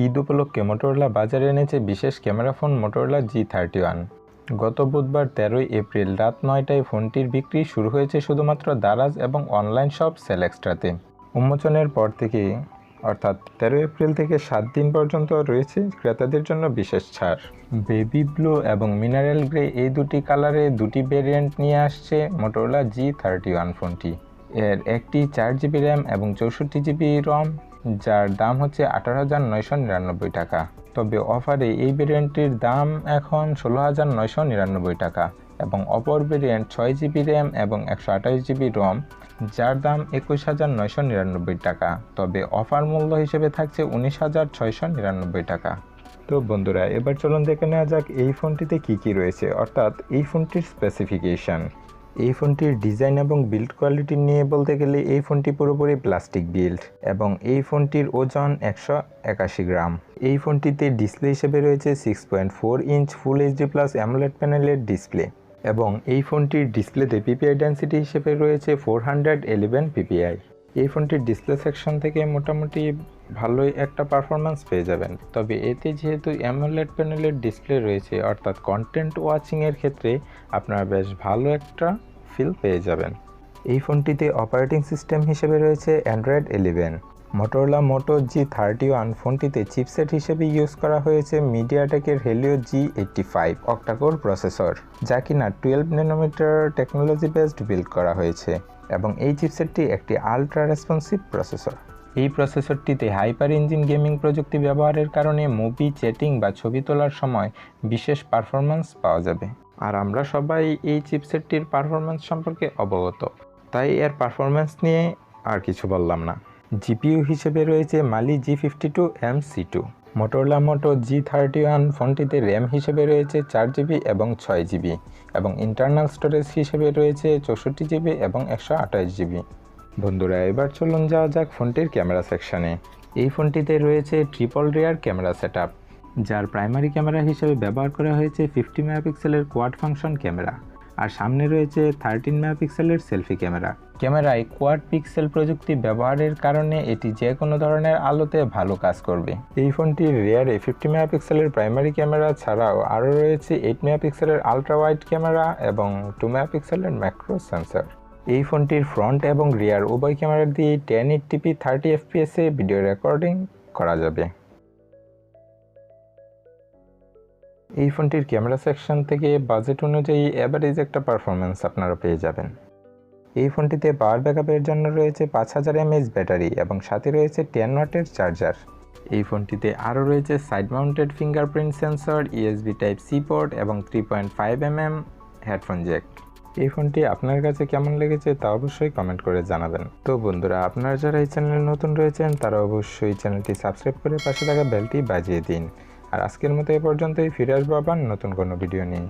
ঈদ উপলক্ষে মোটরোলা বাজারে এনেছে বিশেষ ক্যামেরা ফোন মোটরোলা G31। গত বুধবার 13 এপ্রিল রাত 9টায় ফোনটির বিক্রি শুরু হয়েছে শুধুমাত্র দারাজ এবং অনলাইন শপ সেলেক্সট্রাতে। উন্মোচনের পর থেকে অর্থাৎ 13 এপ্রিল থেকে 7 দিন পর্যন্ত রয়েছে ক্রেতাদের জন্য বিশেষ ছাড়। বেবি ব্লু এবং মিনারেল গ্রে এই দুটি কালারে দুটি ভেরিয়েন্ট নিয়ে আসছে মোটরোলা G31 ফোনটি। এর একটি 4GB র্যাম এবং 64GB রম, যার দাম হচ্ছে 18,999 টাকা। তবে অফারে এই ভেরিয়েন্টটির দাম এখন 16,999 টাকা এবং অপর ভেরিয়েন্ট 6GB র্যাম এবং 128GB রম, যার দাম 21,999 টাকা। তবে অফার মূল্য হিসেবে থাকছে 19,699 টাকা। তো বন্ধুরা, এবার চলুন দেখে নেওয়া যাক এই ফোনটিতে কি রয়েছে, অর্থাৎ এই ফোনটির স্পেসিফিকেশন। এই ফোনটির ডিজাইন এবং বিল্ড কোয়ালিটি নিয়ে বলতে গেলে এই ফোনটি পুরোপুরি প্লাস্টিক বিল্ড এবং এই ফোনটির ওজন 181 গ্রাম। এই ফোনটিতে ডিসপ্লে হিসেবে রয়েছে 6.4 inch full HD plus AMOLED প্যানেলের ডিসপ্লে এবং এই ফোনটির ডিসপ্লেতে পিপিআই ডেন্সিটি হিসেবে রয়েছে 411 পিপিআই। এই ফোনটির ডিসপ্লে সেকশন থেকে মোটামুটি ভালোই একটা পারফরমেন্স পেয়ে যাবেন। তবে এতে যেহেতু অ্যামোলেড প্যানেলের ডিসপ্লে রয়েছে, অর্থাৎ কন্টেন্ট ওয়াচিংয়ের ক্ষেত্রে আপনারা বেশ ভালো একটা ফিল পেয়ে যাবেন। এই ফোনটিতে অপারেটিং সিস্টেম হিসেবে রয়েছে অ্যান্ড্রয়েড 11। মোটোরোলা মোটো G31 ফোনটিতে চিপসেট হিসেবে ইউজ করা হয়েছে মিডিয়াটেকের হেলিও G85 অক্টাকোর প্রসেসর, যা কিনা 12 ন্যানোমিটার টেকনোলজি বেসড বিল্ড করা হয়েছে এবং এই চিপসেটটি একটি আলট্রা রেসপন্সিভ প্রসেসর। এই প্রসেসরটিতে হাইপার ইঞ্জিন গেমিং প্রযুক্তি ব্যবহারের কারণে মুভি, চ্যাটিং বা ছবি তোলার সময় বিশেষ পারফরম্যান্স পাওয়া যাবে। আর আমরা সবাই এই চিপসেটটির পারফরম্যান্স সম্পর্কে অবগত, তাই এর পারফরম্যান্স নিয়ে আর কিছু বললাম না। জিপিইউ হিসেবে রয়েছে মালি G52MC2। মোটোরোলা মোটো G31 ফোনটিতে র্যাম হিসেবে রয়েছে 4GB এবং 6GB এবং ইন্টারনাল স্টোরেজ হিসেবে রয়েছে 64GB এবং 128GB। বন্ধুরা, এবার চলুন যাওয়া যাক ফোনটির ক্যামেরা সেকশনে। এই ফোনটিতে রয়েছে ট্রিপল রিয়ার ক্যামেরা সেটআপ, যার প্রাইমারি ক্যামেরা হিসেবে ব্যবহার করা হয়েছে 50 মেগাপিক্সেলের কোয়াড ফাংশন ক্যামেরা, আর সামনে রয়েছে 13 মেগাপিক্সেলের সেলফি ক্যামেরা। ক্যামেরায় কোয়াড পিক্সেল প্রযুক্তি ব্যবহারের কারণে এটি যে কোনো ধরনের আলোতে ভালো কাজ করবে। এই ফোনটির রিয়ারে 50 মেগাপিক্সেলের প্রাইমারি ক্যামেরা ছাড়াও আরও রয়েছে 8 মেগাপিক্সেলের আলট্রা ওয়াইড ক্যামেরা এবং 2 মেগাপিক্সেলের ম্যাক্রো সেন্সর। এই ফোনটির ফ্রন্ট এবং রিয়ার উভয় ক্যামেরা দিয়ে 1080p 30fps এ ভিডিও রেকর্ডিং করা যাবে। এই ফোনটির ক্যামেরা সেকশন থেকে বাজেট অনুযায়ী অ্যাভারেজ একটা পারফরমেন্স আপনারা পেয়ে যাবেন। এই ফোনটিতে পাওয়ার ব্যাকআপের জন্য রয়েছে 5000 mAh ব্যাটারি এবং সাথে রয়েছে 10 ওয়াটের চার্জার। এই ফোনটিতে আরও রয়েছে side mounted fingerprint sensor, USB Type-C port এবং 3.5mm হেডফোন জ্যাক। এই ফোনটি আপনার কাছে কেমন লেগেছে তা অবশ্যই কমেন্ট করে জানাবেন। তো বন্ধুরা, আপনারা যারা এই চ্যানেলে নতুন রয়েছেন তারা অবশ্যই চ্যানেলটি সাবস্ক্রাইব করে পাশে থাকা বেলটি বাজিয়ে দিন। আর আজকের মতো এ পর্যন্তই, ফিরে আসবো আবার নতুন কোনো ভিডিও নিয়ে।